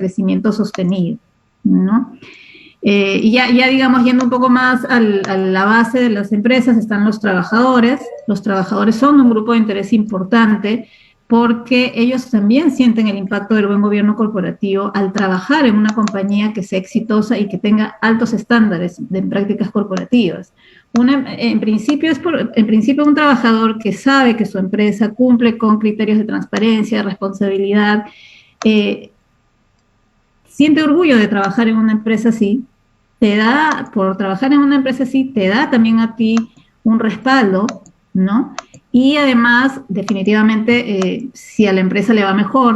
crecimiento sostenido, ¿no? Y ya, digamos, yendo un poco más a la base de las empresas, están los trabajadores. Los trabajadores son un grupo de interés importante porque ellos también sienten el impacto del buen gobierno corporativo al trabajar en una compañía que sea exitosa y que tenga altos estándares de prácticas corporativas. En principio, un trabajador que sabe que su empresa cumple con criterios de transparencia, responsabilidad, eh, siente orgullo de trabajar en una empresa así, por trabajar en una empresa así, te da también a ti un respaldo, ¿no? Y además, definitivamente, si a la empresa le va mejor,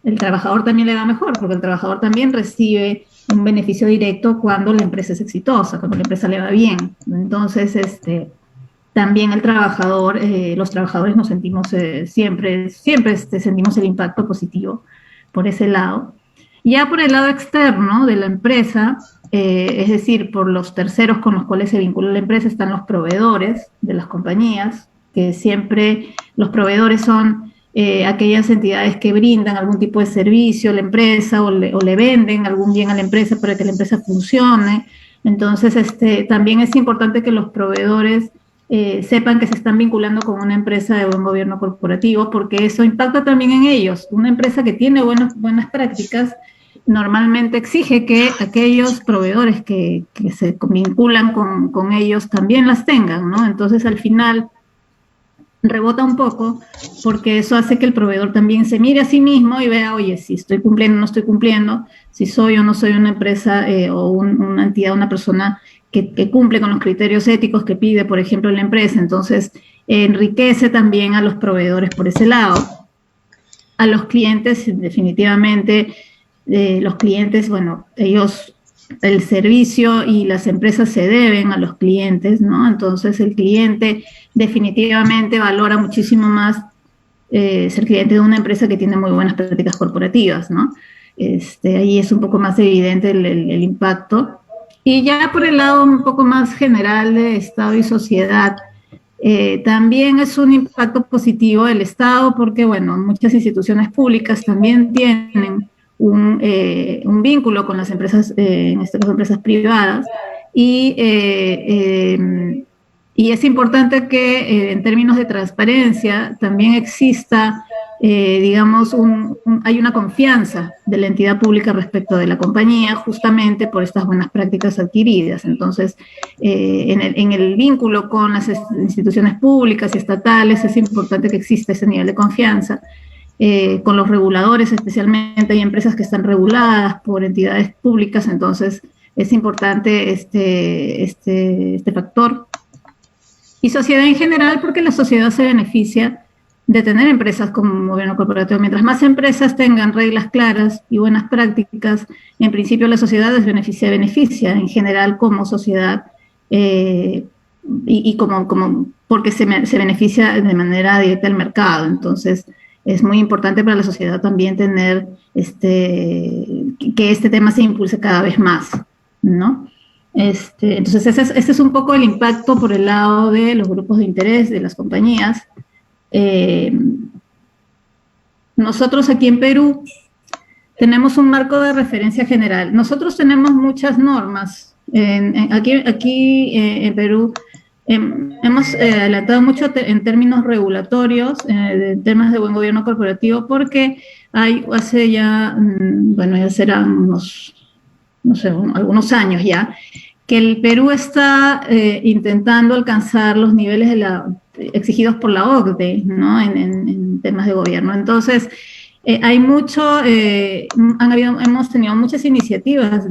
el trabajador también le va mejor, porque el trabajador también recibe un beneficio directo cuando la empresa es exitosa, cuando la empresa le va bien. Entonces, también los trabajadores nos sentimos siempre sentimos el impacto positivo por ese lado. Ya por el lado externo de la empresa, es decir, por los terceros con los cuales se vincula la empresa, están los proveedores de las compañías, que siempre los proveedores son aquellas entidades que brindan algún tipo de servicio a la empresa o le venden algún bien a la empresa para que la empresa funcione. Entonces, también es importante que los proveedores sepan que se están vinculando con una empresa de buen gobierno corporativo, porque eso impacta también en ellos. Una empresa que tiene buenas prácticas normalmente exige que aquellos proveedores que se vinculan con ellos también las tengan, ¿no? Entonces, al final, rebota un poco, porque eso hace que el proveedor también se mire a sí mismo y vea, oye, si estoy cumpliendo o no estoy cumpliendo, si soy o no soy una empresa o una entidad, una persona que cumple con los criterios éticos que pide, por ejemplo, la empresa. Entonces, enriquece también a los proveedores por ese lado. A los clientes, definitivamente, los clientes, bueno, el servicio y las empresas se deben a los clientes, ¿no? Entonces el cliente definitivamente valora muchísimo más ser cliente de una empresa que tiene muy buenas prácticas corporativas, ¿no? Ahí es un poco más evidente el impacto. Y ya por el lado un poco más general de Estado y sociedad, también es un impacto positivo del Estado porque, bueno, muchas instituciones públicas también tienen un vínculo con las empresas, en este caso empresas privadas, y, y es importante que en términos de transparencia también exista, digamos, hay una confianza de la entidad pública respecto de la compañía justamente por estas buenas prácticas adquiridas. Entonces, en el vínculo con las instituciones públicas y estatales es importante que exista ese nivel de confianza. Con los reguladores, especialmente hay empresas que están reguladas por entidades públicas, entonces es importante este factor. Y sociedad en general, porque la sociedad se beneficia de tener empresas como gobierno corporativo. Mientras más empresas tengan reglas claras y buenas prácticas, en principio la sociedad beneficia en general como sociedad y porque se beneficia de manera directa al mercado. Entonces, es muy importante para la sociedad también tener que este tema se impulse cada vez más, ¿no? Entonces, ese es un poco el impacto por el lado de los grupos de interés de las compañías. Nosotros aquí en Perú tenemos un marco de referencia general. Nosotros tenemos muchas normas. Aquí en Perú hemos adelantado mucho en términos regulatorios, de temas de buen gobierno corporativo, porque hace ya, bueno, ya serán unos, no sé, algunos años ya, que el Perú está intentando alcanzar los niveles exigidos por la OCDE, ¿no? En temas de gobierno. Entonces, hemos tenido muchas iniciativas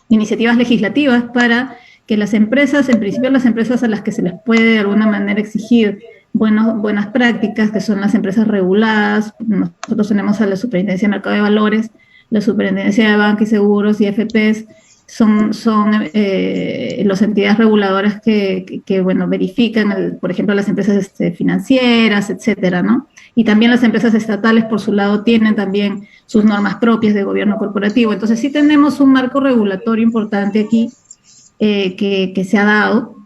iniciativas legislativas para que las empresas, en principio las empresas a las que se les puede de alguna manera exigir buenas prácticas, que son las empresas reguladas. Nosotros tenemos a la Superintendencia de Mercado de Valores, la Superintendencia de Banca y Seguros y FPs, son las entidades reguladoras que bueno, verifican, por ejemplo, las empresas financieras, etcétera, ¿no? Y también las empresas estatales, por su lado, tienen también sus normas propias de gobierno corporativo. Entonces, sí tenemos un marco regulatorio importante aquí que se ha dado.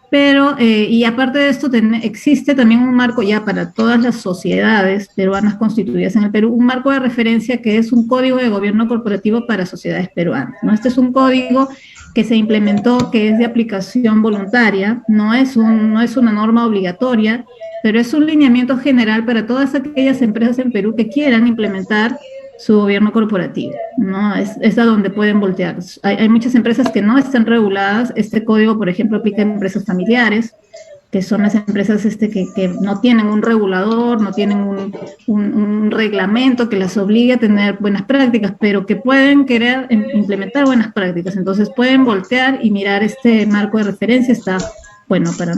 Pero, y aparte de esto, existe también un marco ya para todas las sociedades peruanas constituidas en el Perú, un marco de referencia que es un código de gobierno corporativo para sociedades peruanas, ¿no? Este es un código que se implementó, que es de aplicación voluntaria, no es una norma obligatoria, pero es un lineamiento general para todas aquellas empresas en Perú que quieran implementar su gobierno corporativo, ¿no? Es a donde pueden voltear. Hay muchas empresas que no están reguladas. Este código, por ejemplo, aplica a empresas familiares, que son las empresas que no tienen un regulador, no tienen un reglamento que las obligue a tener buenas prácticas, pero que pueden querer implementar buenas prácticas. Entonces pueden voltear y mirar este marco de referencia. Está, bueno, para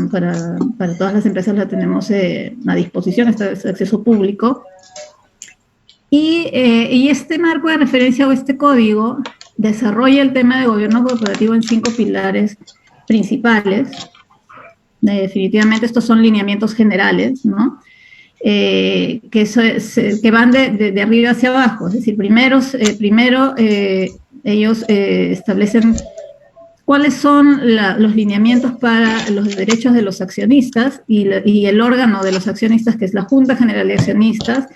todas las empresas la tenemos a disposición, está de acceso público. Y este marco de referencia o este código desarrolla el tema de gobierno corporativo en 5 pilares principales. Definitivamente estos son lineamientos generales, ¿no? Que van de arriba hacia abajo. Es decir, primero ellos establecen cuáles son los lineamientos para los derechos de los accionistas y el órgano de los accionistas, que es la Junta General de Accionistas,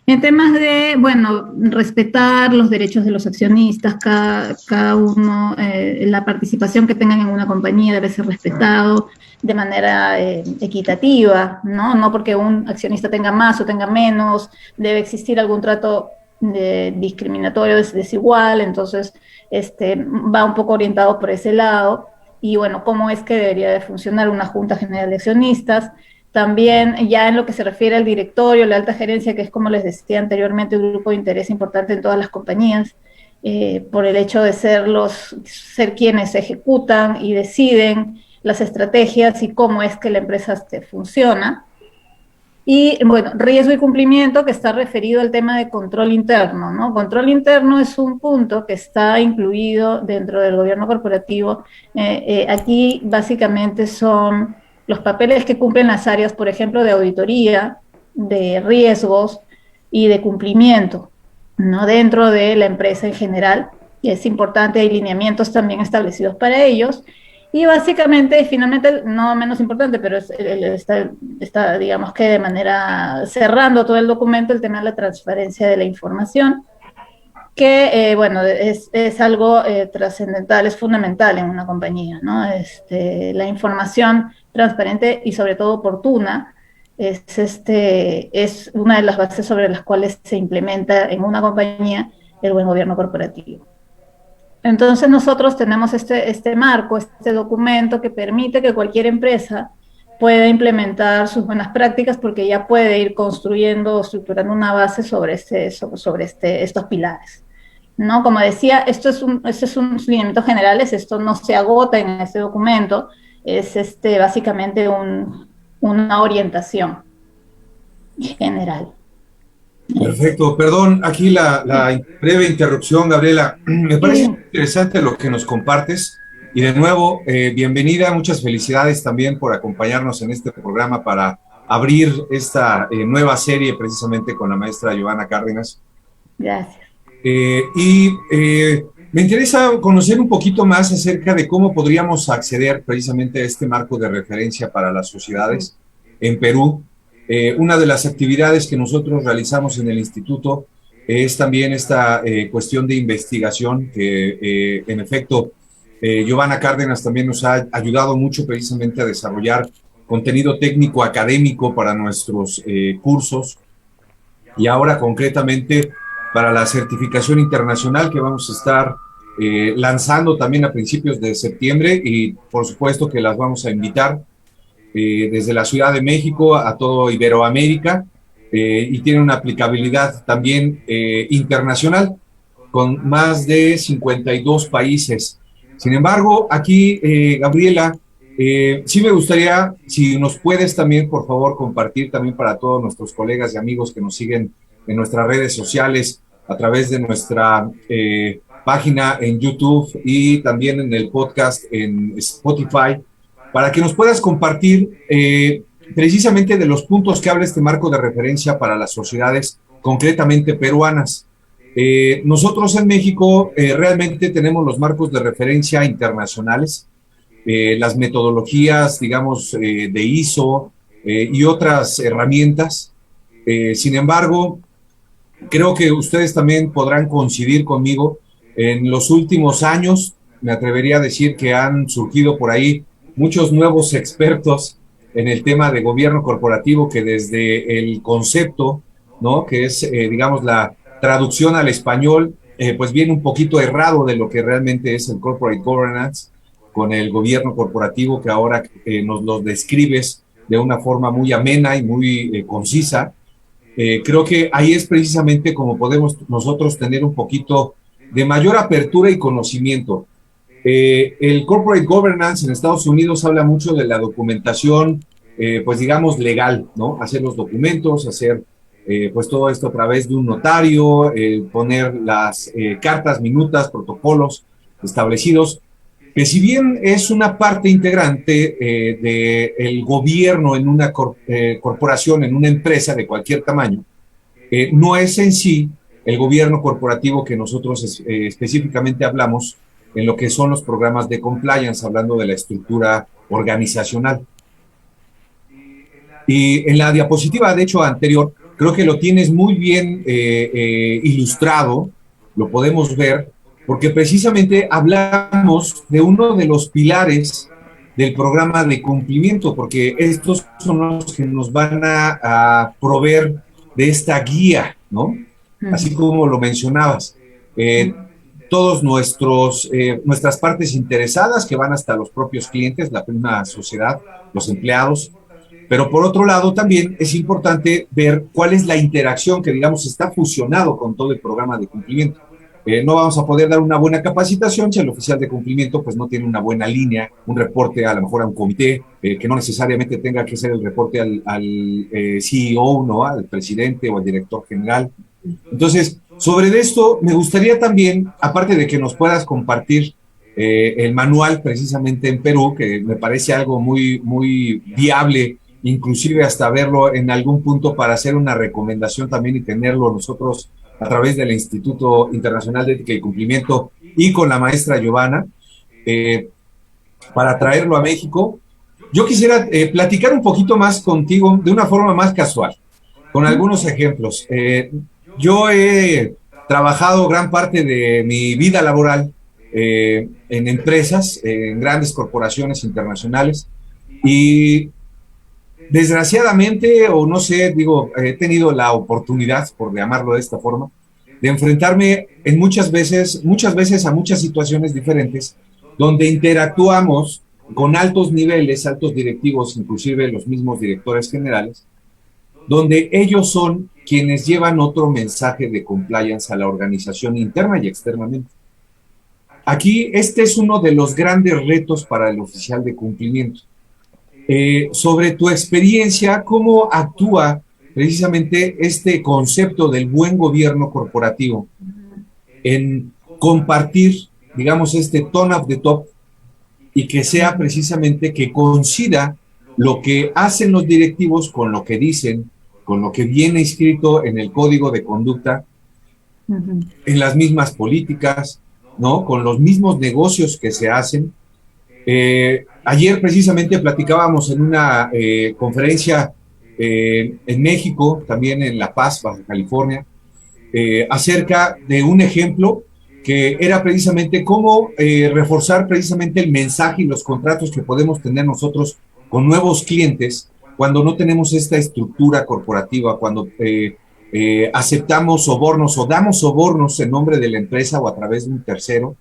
en temas de, bueno, respetar los derechos de los accionistas, cada uno, la participación que tengan en una compañía debe ser respetado de manera equitativa, ¿no? No porque un accionista tenga más o tenga menos, debe existir algún trato discriminatorio, desigual, entonces va un poco orientado por ese lado. Y bueno, cómo es que debería de funcionar una Junta General de Accionistas. También ya en lo que se refiere al directorio, la alta gerencia, que es, como les decía anteriormente, un grupo de interés importante en todas las compañías, por el hecho de ser quienes ejecutan y deciden las estrategias y cómo es que la empresa funciona. Y bueno, riesgo y cumplimiento, que está referido al tema de control interno, ¿no? Control interno es un punto que está incluido dentro del gobierno corporativo. Aquí básicamente son los papeles que cumplen las áreas, por ejemplo, de auditoría, de riesgos y de cumplimiento, ¿no? Dentro de la empresa en general. Y es importante, hay lineamientos también establecidos para ellos. Y básicamente, finalmente, no menos importante, pero está, digamos que de manera, cerrando todo el documento, el tema de la transparencia de la información, que, bueno, es algo trascendental, es fundamental en una compañía, ¿no? La información transparente y sobre todo oportuna es una de las bases sobre las cuales se implementa en una compañía el buen gobierno corporativo. Entonces nosotros tenemos este marco, este documento que permite que cualquier empresa pueda implementar sus buenas prácticas, porque ya puede ir construyendo o estructurando una base sobre estos pilares, ¿no? Como decía, estos son lineamientos generales, esto no se agota en este documento, es básicamente una orientación general. Perfecto, perdón, aquí la breve interrupción, Gabriela. Me parece interesante lo que nos compartes y de nuevo, bienvenida, muchas felicidades también por acompañarnos en este programa para abrir esta nueva serie precisamente con la maestra Giovanna Cárdenas. Gracias. Me interesa conocer un poquito más acerca de cómo podríamos acceder precisamente a este marco de referencia para las sociedades en Perú. Una de las actividades que nosotros realizamos en el instituto es también esta cuestión de investigación que, en efecto, Giovanna Cárdenas también nos ha ayudado mucho precisamente a desarrollar contenido técnico académico para nuestros cursos y ahora concretamente para la certificación internacional que vamos a estar lanzando también a principios de septiembre, y por supuesto que las vamos a invitar desde la Ciudad de México a todo Iberoamérica, y tiene una aplicabilidad también internacional con más de 52 países. Sin embargo, aquí, Gabriela, sí me gustaría, si nos puedes también, por favor, compartir también para todos nuestros colegas y amigos que nos siguen en nuestras redes sociales, a través de nuestra página en YouTube y también en el podcast en Spotify, para que nos puedas compartir precisamente de los puntos que habla este marco de referencia para las sociedades concretamente peruanas. Nosotros en México realmente tenemos los marcos de referencia internacionales, las metodologías, digamos, de ISO y otras herramientas. Sin embargo, creo que ustedes también podrán coincidir conmigo. En los últimos años, me atrevería a decir que han surgido por ahí muchos nuevos expertos en el tema de gobierno corporativo que desde el concepto, ¿no? Que es, digamos, la traducción al español, pues viene un poquito errado de lo que realmente es el corporate governance con el gobierno corporativo que ahora nos lo describes de una forma muy amena y muy concisa. Creo que ahí es precisamente como podemos nosotros tener un poquito de mayor apertura y conocimiento. El corporate governance en Estados Unidos habla mucho de la documentación, pues digamos legal, ¿no? Hacer los documentos, hacer pues todo esto a través de un notario, poner las cartas, minutas, protocolos establecidos, que si bien es una parte integrante del gobierno en una corporación, en una empresa de cualquier tamaño, no es en sí el gobierno corporativo que nosotros específicamente hablamos en lo que son los programas de compliance, hablando de la estructura organizacional. Y en la diapositiva, de hecho, anterior, creo que lo tienes muy bien ilustrado, lo podemos ver, porque precisamente hablamos de uno de los pilares del programa de cumplimiento, porque estos son los que nos van a proveer de esta guía, ¿no? Así como lo mencionabas. Todos nuestras partes interesadas, que van hasta los propios clientes, la misma sociedad, los empleados, pero por otro lado también es importante ver cuál es la interacción que, digamos, está fusionado con todo el programa de cumplimiento. No vamos a poder dar una buena capacitación si el oficial de cumplimiento pues no tiene una buena línea, un reporte a lo mejor a un comité, que no necesariamente tenga que ser el reporte al CEO, ¿no? Al presidente o al director general. Entonces, sobre esto me gustaría también, aparte de que nos puedas compartir el manual precisamente en Perú, que me parece algo muy, muy viable, inclusive hasta verlo en algún punto para hacer una recomendación también y tenerlo nosotros a través del Instituto Internacional de Ética y Cumplimiento y con la maestra Giovanna, para traerlo a México. Yo quisiera platicar un poquito más contigo de una forma más casual, con algunos ejemplos. Yo he trabajado gran parte de mi vida laboral en empresas, en grandes corporaciones internacionales, y desgraciadamente, o no sé, digo, he tenido la oportunidad, por llamarlo de esta forma, de enfrentarme en muchas veces a muchas situaciones diferentes, donde interactuamos con altos niveles, altos directivos, inclusive los mismos directores generales, donde ellos son quienes llevan otro mensaje de compliance a la organización interna y externamente. Aquí, este es uno de los grandes retos para el oficial de cumplimiento. Sobre tu experiencia, ¿cómo actúa precisamente este concepto del buen gobierno corporativo en compartir, digamos, este tone of the top y que sea precisamente que coincida lo que hacen los directivos con lo que dicen, con lo que viene escrito en el código de conducta, en las mismas políticas, ¿no? Con los mismos negocios que se hacen? Ayer precisamente platicábamos en una conferencia en México, también en La Paz, Baja California, acerca de un ejemplo que era precisamente cómo reforzar precisamente el mensaje y los contratos que podemos tener nosotros con nuevos clientes cuando no tenemos esta estructura corporativa, cuando aceptamos sobornos o damos sobornos en nombre de la empresa o a través de un tercero,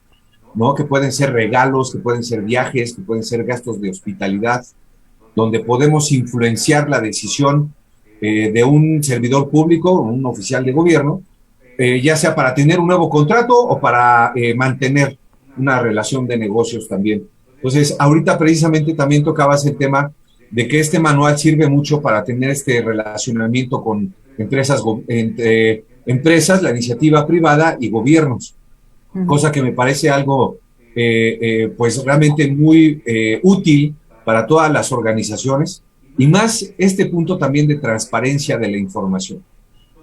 ¿no? Que pueden ser regalos, que pueden ser viajes, que pueden ser gastos de hospitalidad, donde podemos influenciar la decisión de un servidor público, un oficial de gobierno, ya sea para tener un nuevo contrato o para mantener una relación de negocios también. Entonces, ahorita precisamente también tocabas el tema de que este manual sirve mucho para tener este relacionamiento con empresas, entre empresas, la iniciativa privada y gobiernos, cosa que me parece algo pues realmente muy útil para todas las organizaciones, y más este punto también de transparencia de la información.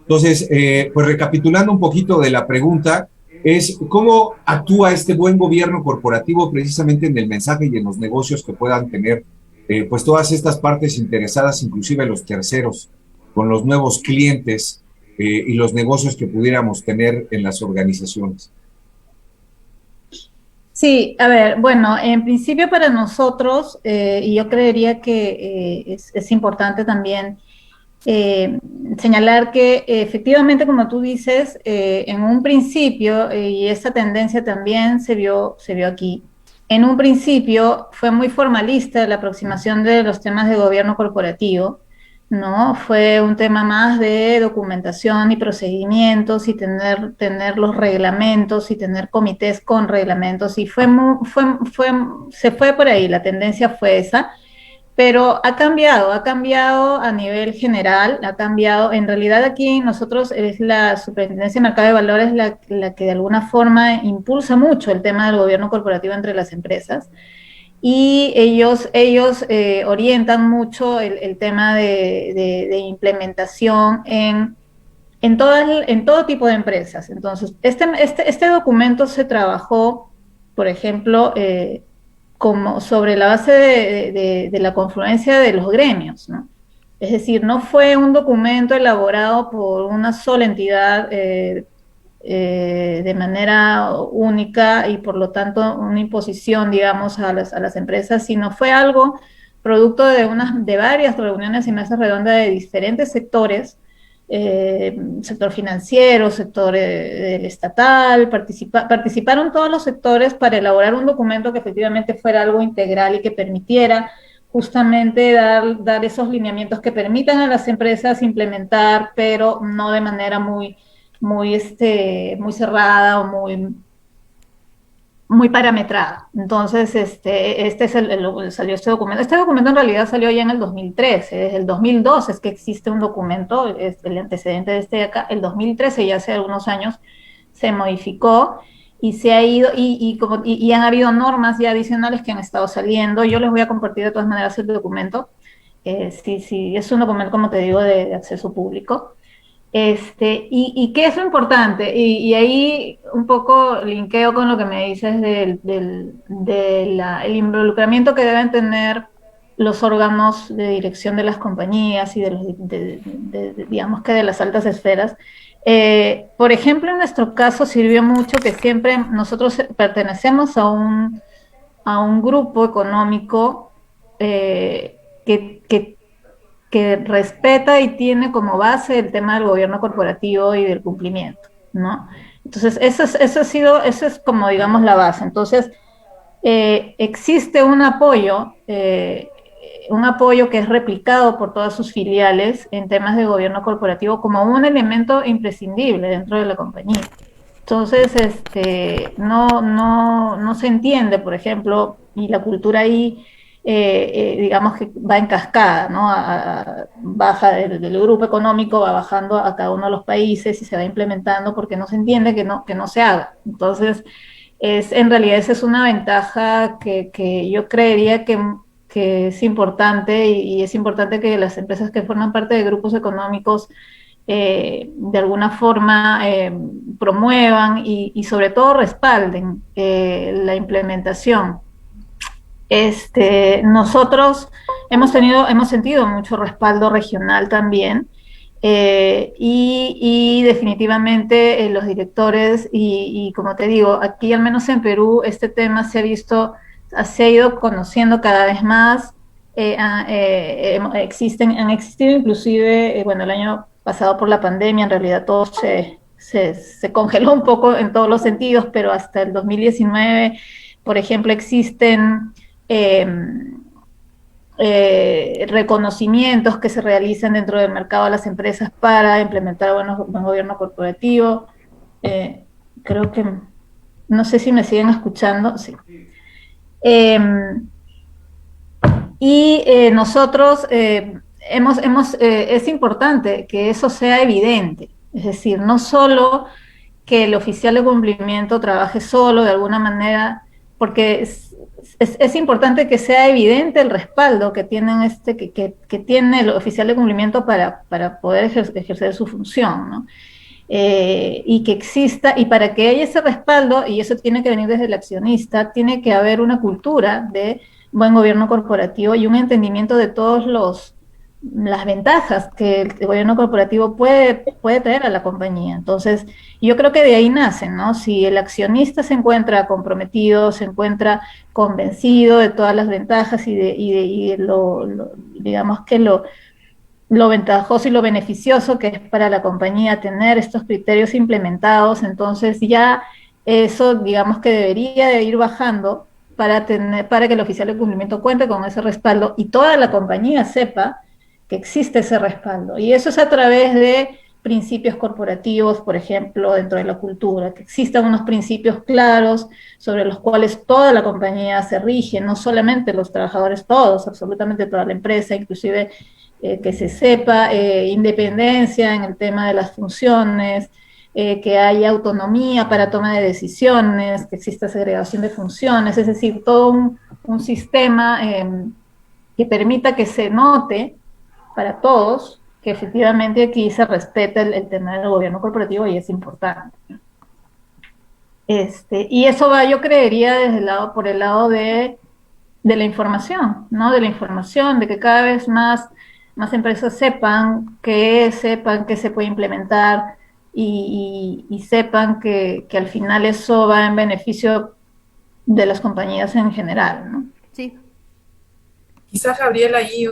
Entonces, pues recapitulando un poquito de la pregunta, es cómo actúa este buen gobierno corporativo precisamente en el mensaje y en los negocios que puedan tener pues todas estas partes interesadas, inclusive los terceros, con los nuevos clientes y los negocios que pudiéramos tener en las organizaciones. Sí, a ver, bueno, en principio para nosotros, y yo creería que es importante también eh, señalar que efectivamente, como tú dices, en un principio, y esta tendencia también se vio aquí, en un principio fue muy formalista la aproximación de los temas de gobierno corporativo, ¿no? Fue un tema más de documentación y procedimientos y tener los reglamentos y tener comités con reglamentos y se fue por ahí, la tendencia fue esa. Pero ha cambiado a nivel general, ha cambiado. En realidad aquí nosotros es la Superintendencia de Mercado de Valores la que de alguna forma impulsa mucho el tema del gobierno corporativo entre las empresas y ellos orientan mucho el tema de implementación en todo tipo de empresas. Entonces, este documento se trabajó, por ejemplo, como sobre la base de la confluencia de los gremios, ¿no? Es decir, no fue un documento elaborado por una sola entidad de manera única y por lo tanto una imposición, digamos, a las empresas, sino fue algo producto de varias reuniones y mesas redondas de diferentes sectores, sector financiero, sector del estatal, participaron todos los sectores para elaborar un documento que efectivamente fuera algo integral y que permitiera justamente dar esos lineamientos que permitan a las empresas implementar, pero no de manera muy cerrada o muy parametrada. Entonces, salió este documento. Este documento en realidad salió ya en el 2013. Desde el 2002 es que existe un documento, es el antecedente de este de acá. El 2013, ya hace algunos años, se modificó y se ha ido, y han habido normas ya adicionales que han estado saliendo. Yo les voy a compartir de todas maneras el documento. Sí, es un documento, como te digo, de acceso público. ¿Y qué es lo importante? Y ahí un poco linkeo con lo que me dices el involucramiento que deben tener los órganos de dirección de las compañías y digamos que de las altas esferas. Por ejemplo, en nuestro caso sirvió mucho que siempre nosotros pertenecemos a un grupo económico que respeta y tiene como base el tema del gobierno corporativo y del cumplimiento, ¿no? Entonces, eso es como, digamos, la base. Entonces, existe un apoyo que es replicado por todas sus filiales en temas de gobierno corporativo como un elemento imprescindible dentro de la compañía. Entonces, no se entiende, por ejemplo, y la cultura ahí, digamos que va en cascada, ¿no? Baja del grupo económico, va bajando a cada uno de los países y se va implementando porque no se entiende que no se haga. Entonces, en realidad esa es una ventaja que yo creería que es importante y es importante que las empresas que forman parte de grupos económicos de alguna forma promuevan y sobre todo respalden la implementación. Nosotros hemos sentido mucho respaldo regional también y definitivamente los directores y como te digo, aquí al menos en Perú este tema se ha ido conociendo cada vez más. Han existido inclusive, bueno, el año pasado por la pandemia en realidad todo se congeló un poco en todos los sentidos, pero hasta el 2019, por ejemplo, existen eh, reconocimientos que se realizan dentro del mercado de las empresas para implementar buen gobierno corporativo. Creo que, no sé si me siguen escuchando, sí. Nosotros es importante que eso sea evidente, es decir, no solo que el oficial de cumplimiento trabaje solo de alguna manera, porque es importante que sea evidente el respaldo que tiene el oficial de cumplimiento para poder ejercer su función, ¿no? y que exista, y para que haya ese respaldo, y eso tiene que venir desde el accionista, tiene que haber una cultura de buen gobierno corporativo y un entendimiento de todos las ventajas que el gobierno corporativo puede traer a la compañía. Entonces, yo creo que de ahí nace, ¿no? Si el accionista se encuentra comprometido, se encuentra convencido de todas las ventajas y de digamos que lo ventajoso y lo beneficioso que es para la compañía tener estos criterios implementados, entonces ya eso digamos que debería de ir bajando para que el oficial de cumplimiento cuente con ese respaldo y toda la compañía sepa que existe ese respaldo. Y eso es a través de principios corporativos, por ejemplo, dentro de la cultura, que existan unos principios claros sobre los cuales toda la compañía se rige, no solamente los trabajadores, todos, absolutamente toda la empresa, inclusive que se sepa independencia en el tema de las funciones, que haya autonomía para toma de decisiones, que exista segregación de funciones, es decir, todo un sistema que permita que se note para todos que efectivamente aquí se respeta el tema del gobierno corporativo y es importante. Y eso va, yo creería, por el lado de la información, ¿no? De la información, de que cada vez más empresas sepan que se puede implementar y sepan que al final eso va en beneficio de las compañías en general, ¿no? Sí. Quizás, Gabriela, ahí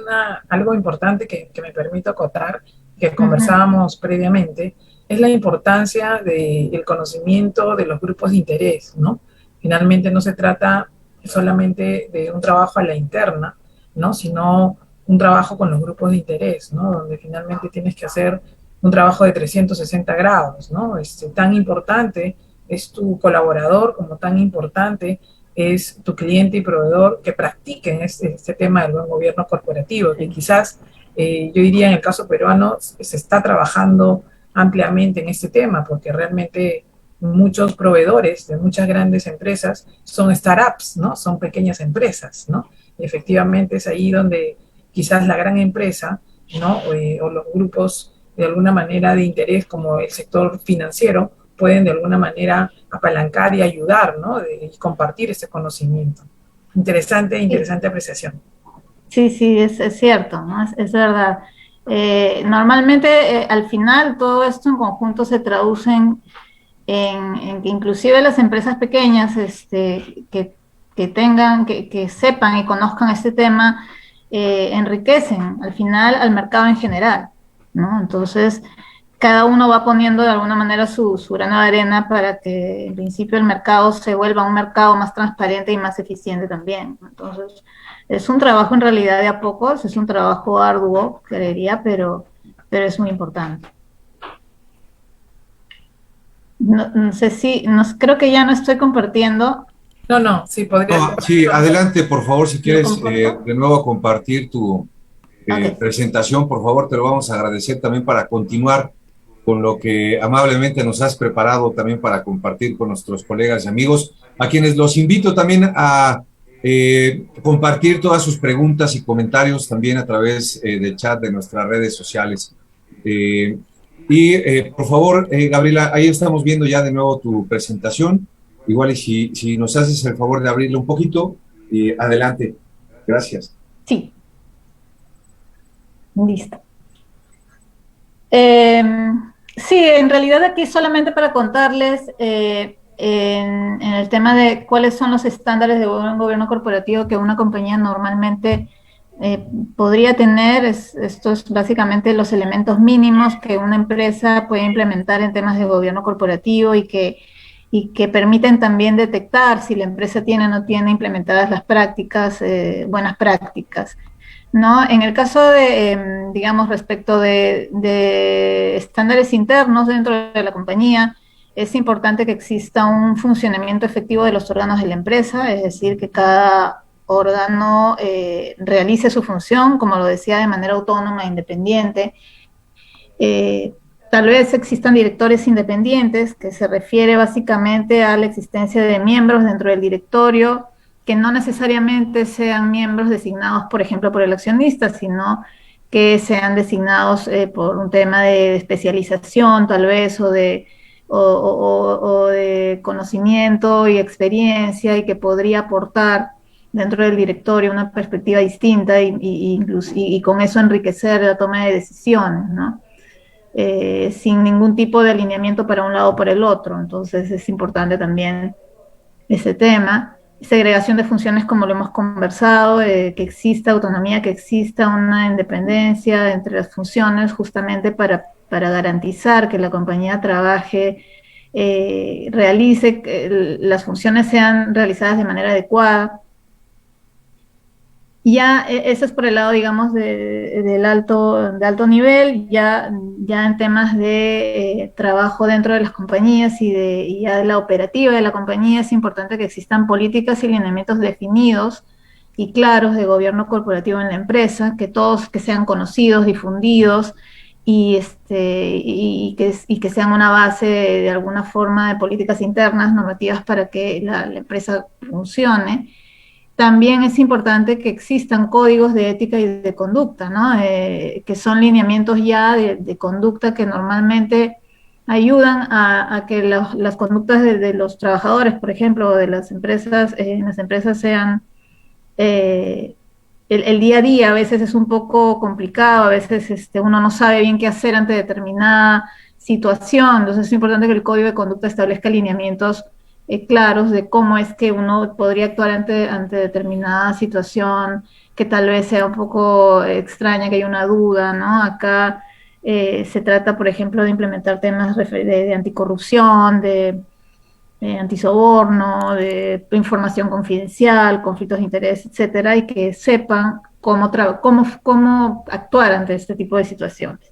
algo importante que me permito acotar, que conversábamos previamente, es la importancia del conocimiento de los grupos de interés, ¿no? Finalmente no se trata solamente de un trabajo a la interna, ¿no? Sino un trabajo con los grupos de interés, ¿no? Donde finalmente tienes que hacer un trabajo de 360 grados, ¿no? Tan importante es tu colaborador como tan importante es tu cliente y proveedor que practiquen este tema del buen gobierno corporativo, que quizás, yo diría en el caso peruano, se está trabajando ampliamente en este tema, porque realmente muchos proveedores de muchas grandes empresas son startups, ¿no? Son pequeñas empresas, ¿no? Y efectivamente es ahí donde quizás la gran empresa, ¿no? O los grupos de alguna manera de interés como el sector financiero pueden de alguna manera apalancar y ayudar, ¿no? Y compartir ese conocimiento. Interesante apreciación. Sí, es cierto, ¿no? Es verdad. Normalmente, al final, todo esto en conjunto se traduce en que inclusive las empresas pequeñas que sepan y conozcan este tema, enriquecen al final al mercado en general, ¿no? Entonces, cada uno va poniendo de alguna manera su grano de arena para que en principio el mercado se vuelva un mercado más transparente y más eficiente también. Entonces, es un trabajo en realidad de a pocos, es un trabajo arduo, creería, pero es muy importante. No sé si, creo que ya no estoy compartiendo. No, sí, podría. No, sí, adelante, por favor, si quieres de nuevo compartir tu presentación, por favor, te lo vamos a agradecer también para continuar con lo que amablemente nos has preparado también para compartir con nuestros colegas y amigos, a quienes los invito también a compartir todas sus preguntas y comentarios también a través del chat de nuestras redes sociales. Por favor, Gabriela, ahí estamos viendo ya de nuevo tu presentación. Igual y si nos haces el favor de abrirlo un poquito, adelante. Gracias. Sí. Listo. Sí, en realidad aquí solamente para contarles en el tema de cuáles son los estándares de buen gobierno corporativo que una compañía normalmente podría tener. Esto es básicamente los elementos mínimos que una empresa puede implementar en temas de gobierno corporativo y que permiten también detectar si la empresa tiene o no tiene implementadas las prácticas, buenas prácticas, ¿no? En el caso de, digamos, respecto de estándares internos dentro de la compañía, es importante que exista un funcionamiento efectivo de los órganos de la empresa, es decir, que cada órgano realice su función, como lo decía, de manera autónoma e independiente. Tal vez existan directores independientes, que se refiere básicamente a la existencia de miembros dentro del directorio, que no necesariamente sean miembros designados, por ejemplo, por el accionista, sino que sean designados por un tema de especialización tal vez o de conocimiento y experiencia y que podría aportar dentro del directorio una perspectiva distinta y con eso enriquecer la toma de decisiones, ¿no? Sin ningún tipo de alineamiento para un lado o para el otro. Entonces es importante también ese tema. Segregación de funciones, como lo hemos conversado, que exista autonomía, que exista una independencia entre las funciones, justamente para garantizar que la compañía trabaje, realice, que las funciones sean realizadas de manera adecuada. Ya, eso es por el lado, digamos, de alto nivel, ya en temas de trabajo dentro de las compañías y ya de la operativa de la compañía, es importante que existan políticas y lineamientos definidos y claros de gobierno corporativo en la empresa, que todos que sean conocidos, difundidos y que sean una base de alguna forma de políticas internas, normativas para que la empresa funcione. También es importante que existan códigos de ética y de conducta, ¿no? Que son lineamientos ya de conducta que normalmente ayudan a que las conductas de los trabajadores, por ejemplo, de las empresas, en las empresas sean eh, el día a día. A veces es un poco complicado, a veces uno no sabe bien qué hacer ante determinada situación, entonces es importante que el código de conducta establezca lineamientos claros de cómo es que uno podría actuar ante determinada situación que tal vez sea un poco extraña, que hay una duda, ¿no? Acá se trata, por ejemplo, de implementar temas de anticorrupción, de antisoborno, de información confidencial, conflictos de interés, etcétera, y que sepan cómo actuar ante este tipo de situaciones.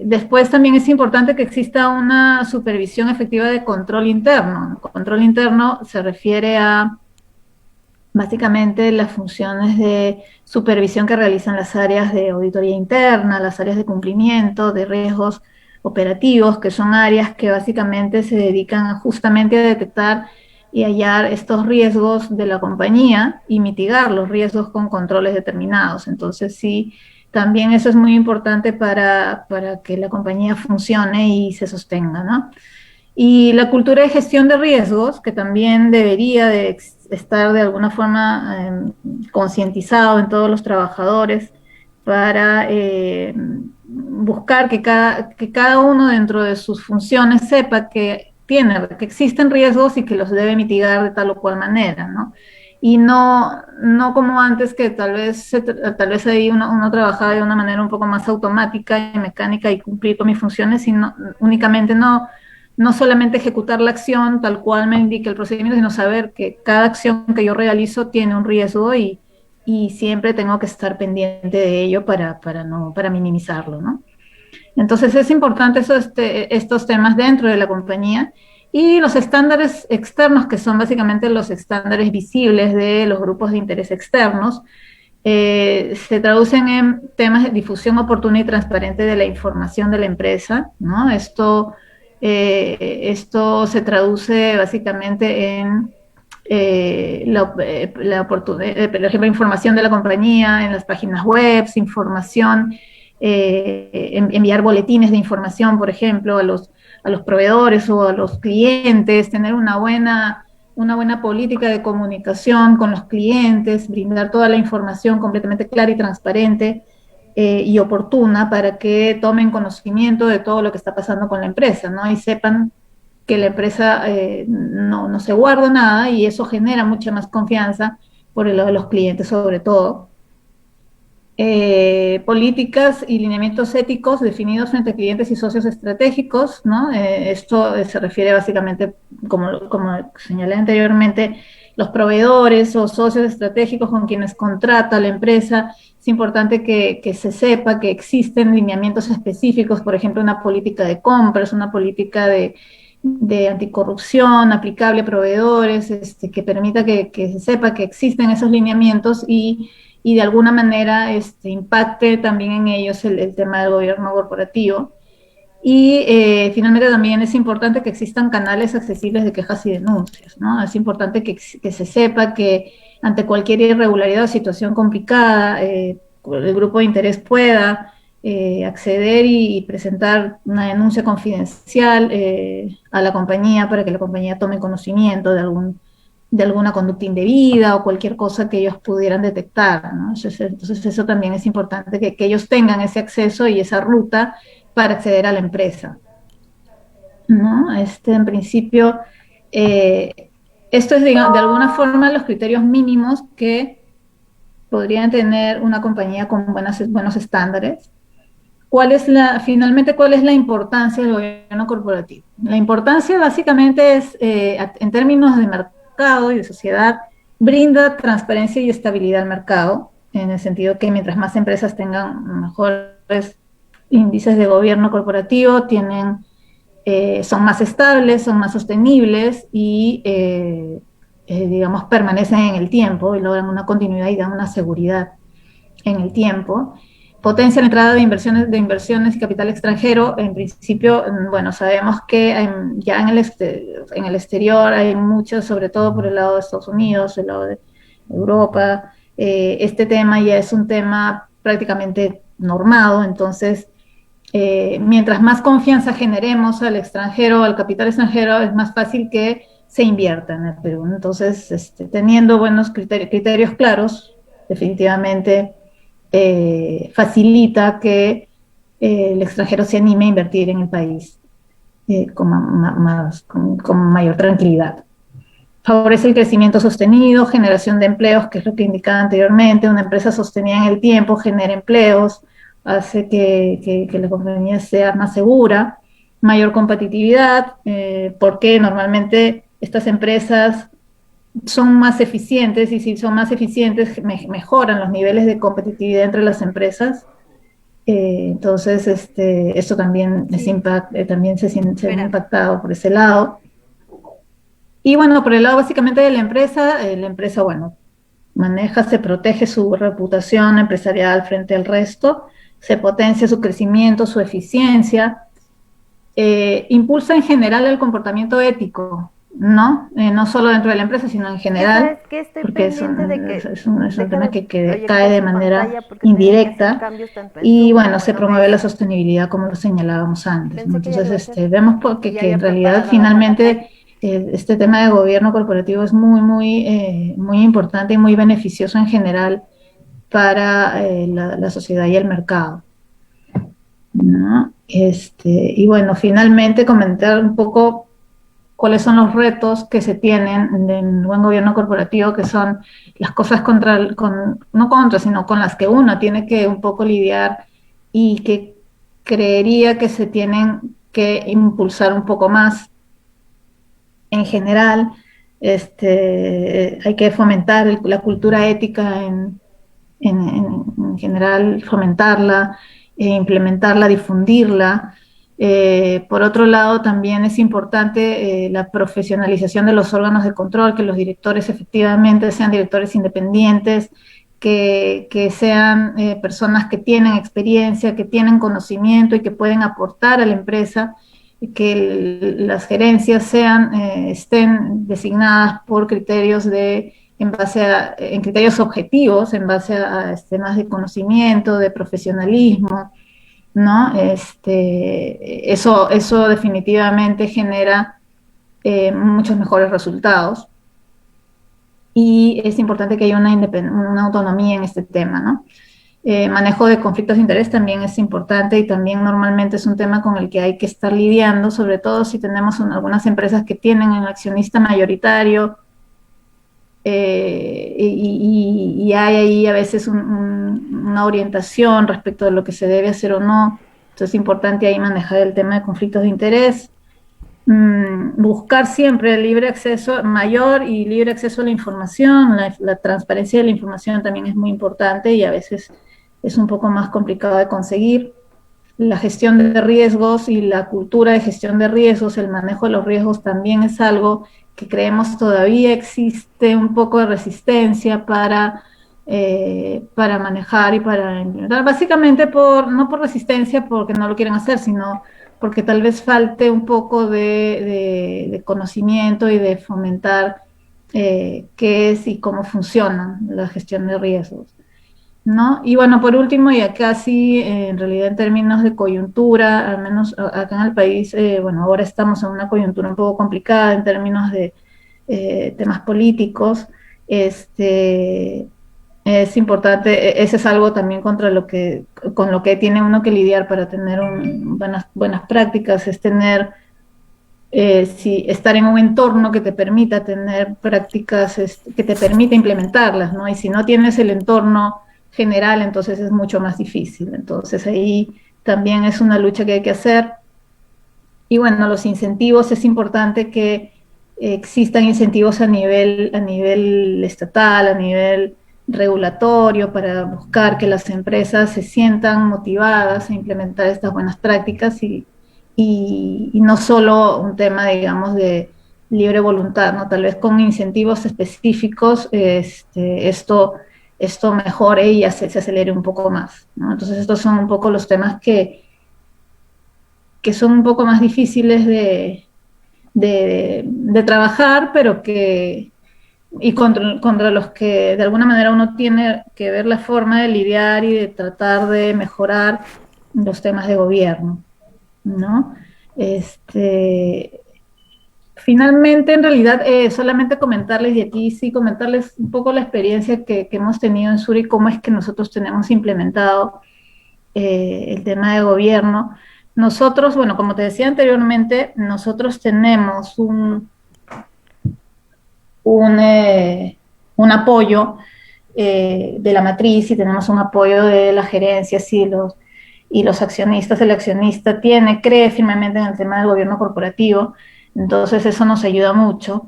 Después también es importante que exista una supervisión efectiva de control interno. Control interno se refiere a básicamente las funciones de supervisión que realizan las áreas de auditoría interna, las áreas de cumplimiento, de riesgos operativos, que son áreas que básicamente se dedican justamente a detectar y hallar estos riesgos de la compañía y mitigar los riesgos con controles determinados. Entonces, sí, también eso es muy importante para que la compañía funcione y se sostenga, ¿no? Y la cultura de gestión de riesgos, que también debería de estar de alguna forma concientizado en todos los trabajadores para buscar que cada uno dentro de sus funciones sepa que existen riesgos y que los debe mitigar de tal o cual manera, ¿no? Y no como antes, que tal vez ahí uno trabajaba de una manera un poco más automática y mecánica y cumplir con mis funciones, sino únicamente no solamente ejecutar la acción tal cual me indica el procedimiento, sino saber que cada acción que yo realizo tiene un riesgo y siempre tengo que estar pendiente de ello para minimizarlo, ¿no? Entonces es importante estos temas dentro de la compañía. Y los estándares externos, que son básicamente los estándares visibles de los grupos de interés externos, se traducen en temas de difusión oportuna y transparente de la información de la empresa, ¿no? Esto se traduce básicamente en por ejemplo, información de la compañía en las páginas web, información, enviar boletines de información, por ejemplo, a los proveedores o a los clientes, tener una buena política de comunicación con los clientes, brindar toda la información completamente clara y transparente y oportuna para que tomen conocimiento de todo lo que está pasando con la empresa, ¿no? Y sepan que la empresa no se guarda nada, y eso genera mucha más confianza por el lado de los clientes, sobre todo. Políticas y lineamientos éticos definidos entre clientes y socios estratégicos, ¿no? Esto se refiere básicamente, como señalé anteriormente, los proveedores o socios estratégicos con quienes contrata la empresa. Es importante que se sepa que existen lineamientos específicos, por ejemplo, una política de compras, una política de anticorrupción aplicable a proveedores, que permita que se sepa que existen esos lineamientos y de alguna manera impacte también en ellos el tema del gobierno corporativo. Y finalmente también es importante que existan canales accesibles de quejas y denuncias, ¿no? Es importante que se sepa que ante cualquier irregularidad o situación complicada, el grupo de interés pueda acceder y presentar una denuncia confidencial a la compañía para que la compañía tome conocimiento de alguna conducta indebida o cualquier cosa que ellos pudieran detectar, ¿no? Entonces eso también es importante, que ellos tengan ese acceso y esa ruta para acceder a la empresa, ¿no? En principio, esto es, digamos, de alguna forma los criterios mínimos que podrían tener una compañía con buenos estándares. Finalmente, cuál es la importancia del gobierno corporativo? La importancia básicamente es, en términos de mercado y de sociedad, brinda transparencia y estabilidad al mercado, en el sentido que mientras más empresas tengan mejores índices de gobierno corporativo, son más estables, son más sostenibles y, digamos, permanecen en el tiempo y logran una continuidad y dan una seguridad en el tiempo. Potencia la entrada de inversiones y capital extranjero. En principio, bueno, sabemos que ya en el exterior hay mucho, sobre todo por el lado de Estados Unidos, el lado de Europa. Este tema ya es un tema prácticamente normado, entonces mientras más confianza generemos al extranjero, al capital extranjero, es más fácil que se invierta en el Perú. Entonces, teniendo buenos criterios claros, definitivamente facilita que el extranjero se anime a invertir en el país con mayor tranquilidad. Favorece el crecimiento sostenido, generación de empleos, que es lo que indicaba anteriormente. Una empresa sostenida en el tiempo genera empleos, hace que la compañía sea más segura, mayor competitividad, porque normalmente estas empresas son más eficientes, y si son más eficientes mejoran los niveles de competitividad entre las empresas. Entonces, esto también, también se ve impactado por ese lado. Y bueno, por el lado básicamente de la empresa, bueno, se protege su reputación empresarial frente al resto, se potencia su crecimiento, su eficiencia, impulsa en general el comportamiento ético, ¿no? No solo dentro de la empresa, sino en general, ¿sabes qué? Estoy porque es un tema que proyectar cae de su manera pantalla porque tenía que hacer indirecta, cambios tanto en y Zoom bueno, como se en promueve la OBS. sostenibilidad como lo señalábamos antes, ¿no? Pensé que ya lo iba a Entonces, hacer. vemos Y ya que había en realidad preparado la finalmente este tema de gobierno corporativo es muy importante y muy beneficioso en general para la sociedad y el mercado, ¿no? Y bueno, finalmente comentar un poco cuáles son los retos que se tienen en buen gobierno corporativo, que son las cosas no contra, sino con las que uno tiene que un poco lidiar y que creería que se tienen que impulsar un poco más en general. Hay que fomentar la cultura ética en general, fomentarla, implementarla, difundirla. Por otro lado, también es importante la profesionalización de los órganos de control, que los directores efectivamente sean directores independientes, que sean personas que tienen experiencia, que tienen conocimiento y que pueden aportar a la empresa, y que las gerencias estén designadas por criterios en criterios objetivos, en base a temas de conocimiento, de profesionalismo, ¿no? Eso definitivamente genera muchos mejores resultados, y es importante que haya una autonomía en este tema, ¿no? Manejo de conflictos de interés también es importante, y también normalmente es un tema con el que hay que estar lidiando, sobre todo si tenemos algunas empresas que tienen un accionista mayoritario, y hay ahí a veces una orientación respecto de lo que se debe hacer o no. Entonces es importante ahí manejar el tema de conflictos de interés. Buscar siempre el mayor y libre acceso a la información. La transparencia de la información también es muy importante y a veces es un poco más complicado de conseguir. La gestión de riesgos y la cultura de gestión de riesgos, el manejo de los riesgos, también es algo que creemos todavía existe un poco de resistencia para manejar y para implementar. Básicamente no por resistencia porque no lo quieren hacer, sino porque tal vez falte un poco de conocimiento y de fomentar qué es y cómo funciona la gestión de riesgos. ¿no? Y bueno, por último, y acá sí, en realidad en términos de coyuntura, al menos acá en el país, bueno, ahora estamos en una coyuntura un poco complicada en términos de temas políticos. Este, es importante, ese es algo también con lo que tiene uno que lidiar para tener buenas prácticas, es tener, estar en un entorno que te permita tener prácticas, que te permita implementarlas, ¿no? Y si no tienes el entorno general, entonces es mucho más difícil. Entonces ahí también es una lucha que hay que hacer. Y bueno, los incentivos, es importante que existan incentivos a nivel estatal, a nivel regulatorio, para buscar que las empresas se sientan motivadas a implementar estas buenas prácticas y no solo un tema, digamos, de libre voluntad, ¿no? Tal vez con incentivos específicos esto mejore y se acelere un poco más, ¿no? Entonces estos son un poco los temas que son un poco más difíciles de trabajar, pero y contra los que de alguna manera uno tiene que ver la forma de lidiar y de tratar de mejorar los temas de gobierno, ¿no? Este, finalmente, en realidad, solamente comentarles, y aquí sí comentarles un poco la experiencia que hemos tenido en Suri, cómo es que nosotros tenemos implementado el tema de gobierno. Nosotros, bueno, como te decía anteriormente, nosotros tenemos un, eh, un apoyo de la matriz y tenemos un apoyo de la gerencia, sí, y los accionistas. El accionista cree firmemente en el tema del gobierno corporativo, entonces eso nos ayuda mucho.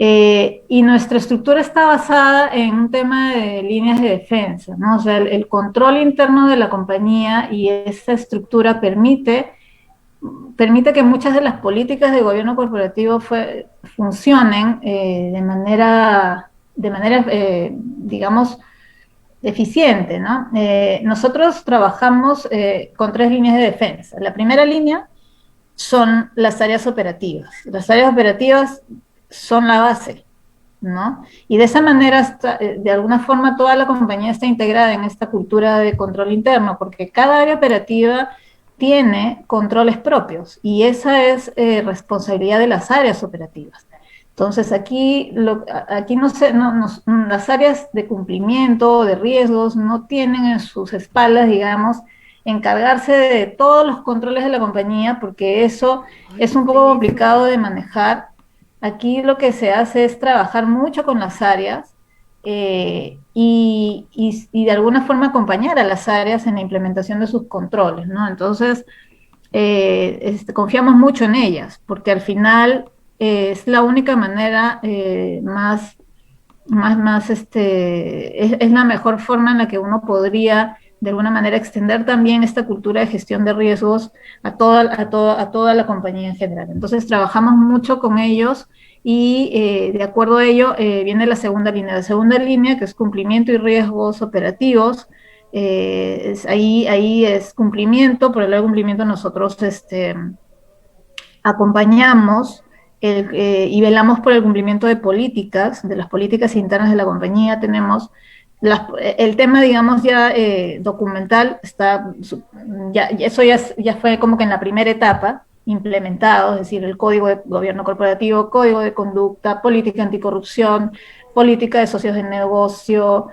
Y nuestra estructura está basada en un tema de líneas de defensa, ¿no? O sea, el control interno de la compañía y esa estructura permite que muchas de las políticas de gobierno corporativo funcionen digamos, eficiente, ¿no? Nosotros trabajamos con tres líneas de defensa. La primera línea son las áreas operativas. Las áreas operativas son la base, ¿no? Y de esa manera, de alguna forma, toda la compañía está integrada en esta cultura de control interno, porque cada área operativa tiene controles propios y esa es responsabilidad de las áreas operativas. Entonces, aquí no sé, las áreas de cumplimiento, de riesgos, no tienen en sus espaldas, digamos, encargarse de todos los controles de la compañía, porque eso es un poco complicado de manejar. Aquí lo que se hace es trabajar mucho con las áreas y de alguna forma acompañar a las áreas en la implementación de sus controles, ¿no? Entonces, confiamos mucho en ellas, porque al final es la única manera es la mejor forma en la que uno podría de alguna manera extender también esta cultura de gestión de riesgos a toda la compañía en general. Entonces trabajamos mucho con ellos y de acuerdo a ello viene la segunda línea. La segunda línea, que es cumplimiento y riesgos operativos, ahí es cumplimiento. Por el lado de cumplimiento nosotros acompañamos y velamos por el cumplimiento de las políticas internas de la compañía. Tenemos el tema, digamos, ya documental, eso ya fue como que en la primera etapa implementado, es decir, el código de gobierno corporativo, código de conducta, política anticorrupción, política de socios de negocio,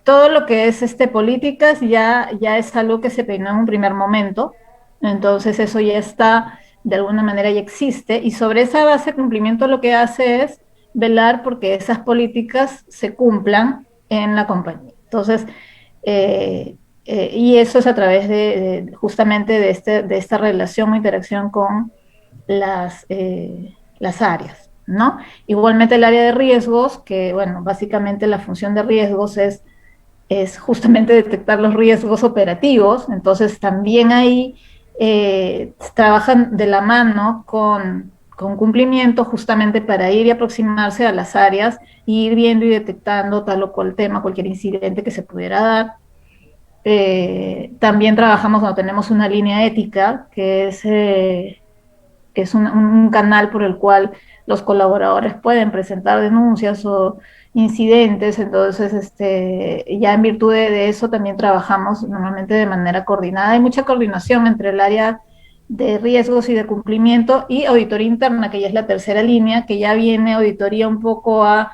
todo lo que es políticas ya es algo que se peinó en un primer momento. Entonces eso ya está, de alguna manera ya existe, y sobre esa base de cumplimiento lo que hace es velar porque esas políticas se cumplan en la compañía. Entonces, y eso es a través justamente de esta relación o interacción con las áreas, ¿no? Igualmente el área de riesgos, que bueno, básicamente la función de riesgos es justamente detectar los riesgos operativos. Entonces también ahí trabajan de la mano con cumplimiento, justamente para ir y aproximarse a las áreas, ir viendo y detectando tal o cual tema, cualquier incidente que se pudiera dar. También trabajamos cuando tenemos una línea ética, que es es un canal por el cual los colaboradores pueden presentar denuncias o incidentes. Entonces ya en virtud de eso también trabajamos normalmente de manera coordinada. Hay mucha coordinación entre el área de riesgos y de cumplimiento y auditoría interna, que ya es la tercera línea, que ya viene auditoría un poco a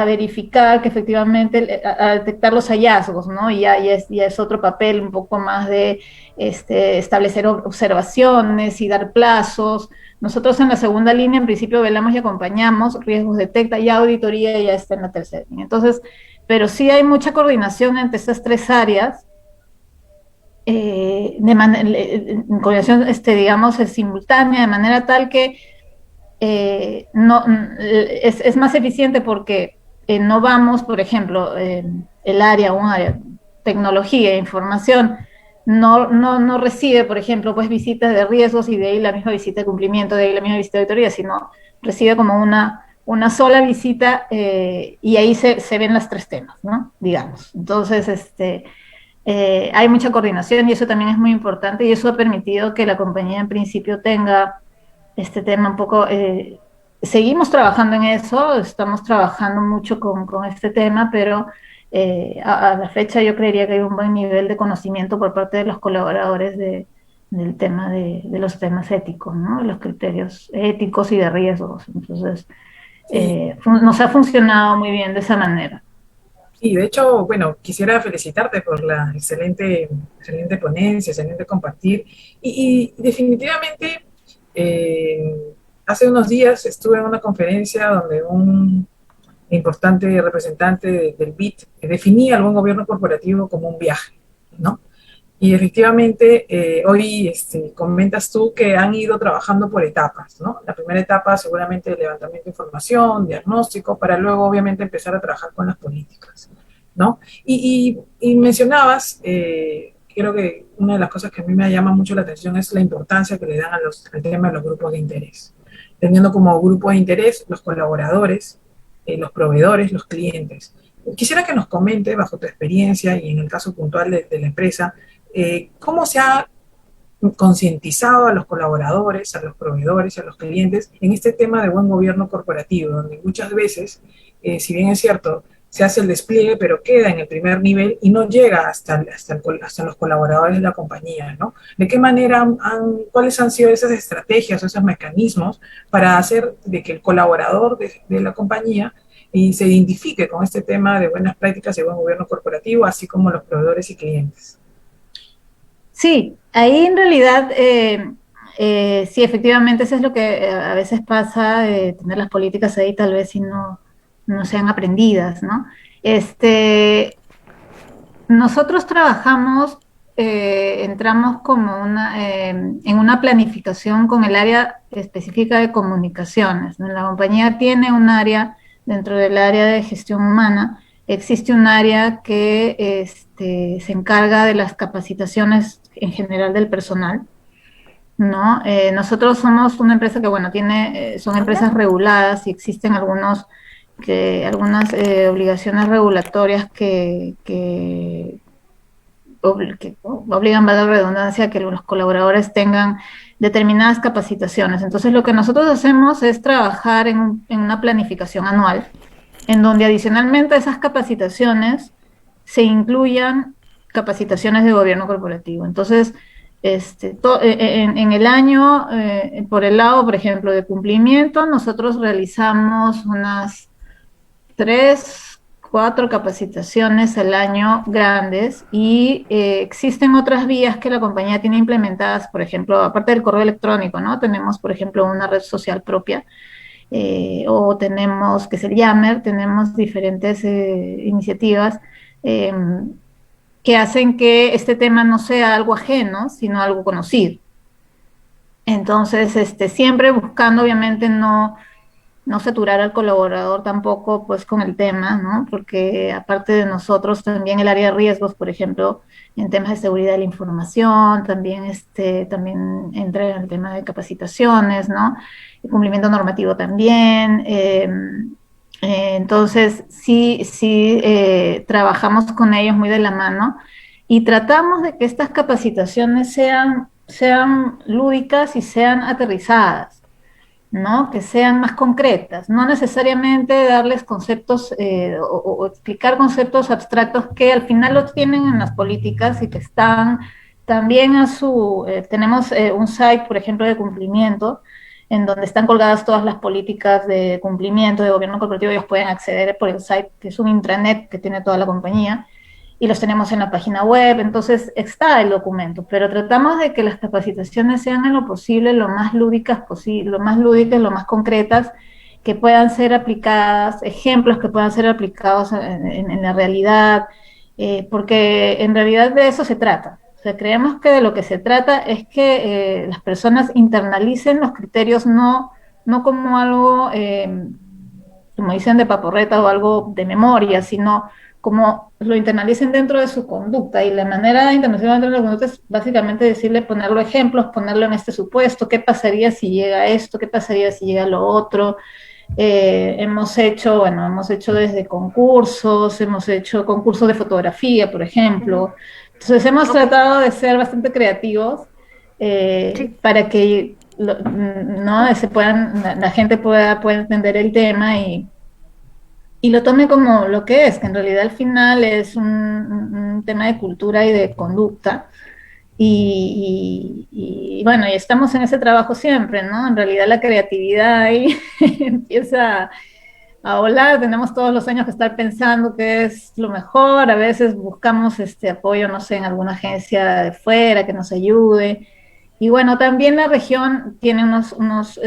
verificar que efectivamente, a detectar los hallazgos, ¿no? Y ya es otro papel un poco más de establecer observaciones y dar plazos. Nosotros en la segunda línea, en principio, velamos y acompañamos, riesgos detecta, y auditoría ya está en la tercera línea. Entonces, pero sí hay mucha coordinación entre esas tres áreas, coordinación, digamos, simultánea, de manera tal que no, es más eficiente porque no vamos, por ejemplo, el área, un área, tecnología e información, no recibe, por ejemplo, pues visitas de riesgos y de ahí la misma visita de cumplimiento, de ahí la misma visita de auditoría, sino recibe como una sola visita y ahí se ven los tres temas, ¿no? Digamos. Entonces, hay mucha coordinación y eso también es muy importante y eso ha permitido que la compañía en principio tenga este tema un poco, seguimos trabajando en eso, estamos trabajando mucho con este tema, pero a la fecha yo creería que hay un buen nivel de conocimiento por parte de los colaboradores del tema de los temas éticos, ¿no? Los criterios éticos y de riesgos. Entonces, Sí, nos ha funcionado muy bien de esa manera. sí, de hecho, bueno, quisiera felicitarte por la excelente ponencia, excelente compartir. Y definitivamente, eh, hace unos días estuve en una conferencia donde un importante representante del BIT definía al buen gobierno corporativo como un viaje, ¿no? Y efectivamente, hoy comentas tú que han ido trabajando por etapas, ¿no? La primera etapa seguramente el levantamiento de información, diagnóstico, para luego obviamente empezar a trabajar con las políticas, ¿no? Y mencionabas, creo que una de las cosas que a mí me llama mucho la atención es la importancia que le dan al tema de los grupos de interés, teniendo como grupo de interés los colaboradores, los proveedores, los clientes. Quisiera que nos comente, bajo tu experiencia y en el caso puntual de la empresa, cómo se ha concientizado a los colaboradores, a los proveedores, a los clientes en este tema de buen gobierno corporativo, donde muchas veces, si bien es cierto, se hace el despliegue, pero queda en el primer nivel y no llega hasta los colaboradores de la compañía, ¿no? ¿De qué manera cuáles han sido esas estrategias o esos mecanismos para hacer de que el colaborador de la compañía y se identifique con este tema de buenas prácticas y buen gobierno corporativo, así como los proveedores y clientes? Sí, ahí en realidad, sí, efectivamente, eso es lo que a veces pasa, tener las políticas ahí tal vez si no sean aprendidas, ¿no? Este, Nosotros trabajamos, entramos como en una planificación con el área específica de comunicaciones, ¿no? La compañía tiene un área, dentro del área de gestión humana, existe un área que se encarga de las capacitaciones en general del personal, ¿no? Nosotros somos una empresa que, bueno, son empresas reguladas y existen algunas obligaciones regulatorias que obligan, valga la redundancia, que los colaboradores tengan determinadas capacitaciones. Entonces, lo que nosotros hacemos es trabajar en una planificación anual, en donde adicionalmente a esas capacitaciones se incluyan capacitaciones de gobierno corporativo. Entonces, en el año, por el lado, por ejemplo, de cumplimiento, nosotros realizamos unas 3, 4 capacitaciones al año grandes y existen otras vías que la compañía tiene implementadas, por ejemplo, aparte del correo electrónico, ¿no? Tenemos, por ejemplo, una red social propia, o tenemos, que es el Yammer, tenemos diferentes iniciativas eh, que hacen que este tema no sea algo ajeno, sino algo conocido. Entonces, siempre buscando, obviamente, no saturar al colaborador tampoco pues con el tema, ¿no? Porque aparte de nosotros también el área de riesgos, por ejemplo, en temas de seguridad de la información, también entra en el tema de capacitaciones, ¿no? El cumplimiento normativo también. Entonces, sí, trabajamos con ellos muy de la mano y tratamos de que estas capacitaciones sean sean lúdicas y sean aterrizadas, ¿no? Que sean más concretas, no necesariamente darles conceptos o explicar conceptos abstractos que al final los tienen en las políticas y que están también tenemos un site, por ejemplo, de cumplimiento, en donde están colgadas todas las políticas de cumplimiento de gobierno corporativo. Ellos pueden acceder por el site, que es un intranet que tiene toda la compañía, y los tenemos en la página web. Entonces está el documento, pero tratamos de que las capacitaciones sean en lo posible lo más lúdicas posible, lo más lúdicas, lo más concretas, que puedan ser aplicadas, ejemplos que puedan ser aplicados en la realidad, porque en realidad de eso se trata. O sea, creemos que de lo que se trata es que las personas internalicen los criterios no como algo, como dicen, de paporreta o algo de memoria, sino como lo internalicen dentro de su conducta. Y la manera de internacional dentro de la conducta es básicamente decirle, ponerlo ejemplos, ponerlo en este supuesto, qué pasaría si llega esto, qué pasaría si llega lo otro. Hemos hecho desde concursos, hemos hecho concursos de fotografía, por ejemplo. Entonces hemos tratado de ser bastante creativos para que no la gente pueda entender el tema y lo tome como lo que es, que en realidad al final es un tema de cultura y de conducta. Y bueno, y estamos en ese trabajo siempre, ¿no? En realidad la creatividad ahí empieza a volar, tenemos todos los años que estar pensando qué es lo mejor, a veces buscamos apoyo, no sé, en alguna agencia de fuera que nos ayude. Y bueno, también la región tiene unos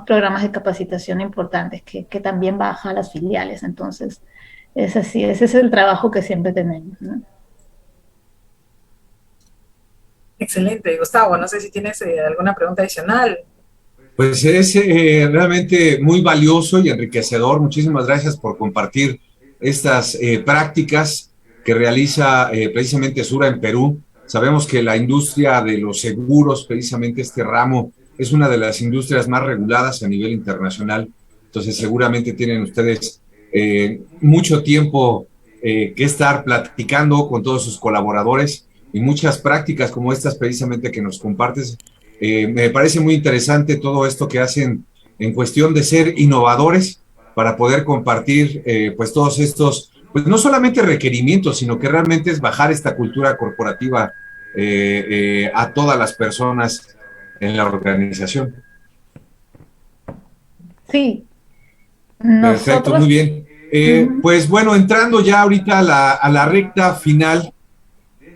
programas de capacitación importantes que también baja a las filiales, entonces es así, ese es el trabajo que siempre tenemos, ¿no? Excelente, Gustavo. No sé si tienes alguna pregunta adicional. Pues es realmente muy valioso y enriquecedor. Muchísimas gracias por compartir estas prácticas que realiza precisamente Sura en Perú. Sabemos que la industria de los seguros, precisamente este ramo, es una de las industrias más reguladas a nivel internacional. Entonces seguramente tienen ustedes mucho tiempo que estar platicando con todos sus colaboradores y muchas prácticas como estas precisamente que nos compartes. Me parece muy interesante todo esto que hacen en cuestión de ser innovadores para poder compartir pues todos estos, pues no solamente requerimientos, sino que realmente es bajar esta cultura corporativa a todas las personas en la organización. Sí. Perfecto, muy bien. Pues bueno, entrando ya ahorita a la recta final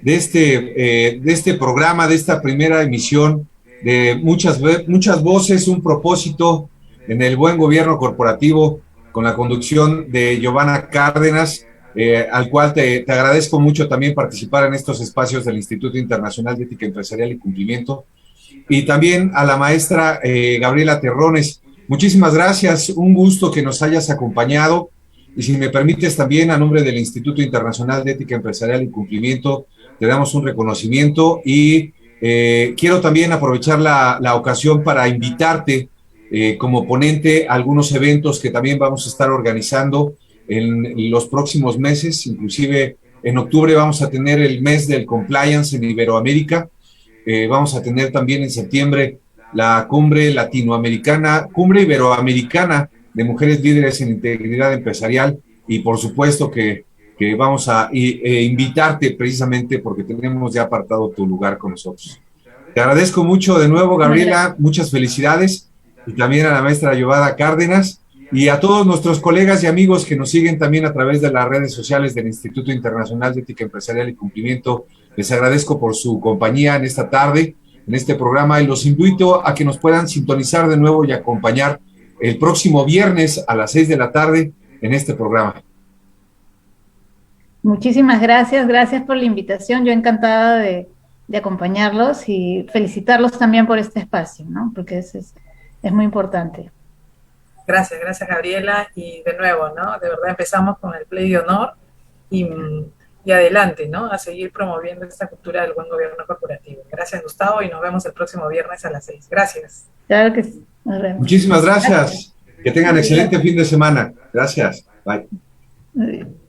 de este programa, de esta primera emisión, de muchas voces, un propósito en el buen gobierno corporativo, con la conducción de Giovanna Cárdenas, al cual te agradezco mucho también participar en estos espacios del Instituto Internacional de Ética Empresarial y Cumplimiento, y también a la maestra Gabriela Terrones. Muchísimas gracias, un gusto que nos hayas acompañado, y si me permites también a nombre del Instituto Internacional de Ética Empresarial y Cumplimiento, te damos un reconocimiento y quiero también aprovechar la ocasión para invitarte como ponente a algunos eventos que también vamos a estar organizando en los próximos meses. Inclusive en octubre vamos a tener el mes del compliance en Iberoamérica. Vamos a tener también en septiembre la cumbre latinoamericana, cumbre iberoamericana de mujeres líderes en integridad empresarial, y por supuesto que vamos a invitarte precisamente porque tenemos ya apartado tu lugar con nosotros. Te agradezco mucho de nuevo, Gabriela, muchas felicidades, y también a la maestra Giovanna Cárdenas y a todos nuestros colegas y amigos que nos siguen también a través de las redes sociales del Instituto Internacional de Ética Empresarial y Cumplimiento. Les agradezco por su compañía en esta tarde, en este programa, y los invito a que nos puedan sintonizar de nuevo y acompañar el próximo viernes a las 6 de la tarde en este programa. Muchísimas gracias, gracias por la invitación. Yo encantada de acompañarlos y felicitarlos también por este espacio, ¿no? Porque es muy importante. Gracias Gabriela, y de nuevo, ¿no? De verdad empezamos con el play de honor y adelante, ¿no? A seguir promoviendo esta cultura del buen gobierno corporativo. Gracias, Gustavo, y nos vemos el próximo viernes a las 6. Gracias. Claro que sí. Nos vemos. Muchísimas gracias. Que tengan excelente fin de semana. Gracias. Bye. Muy bien.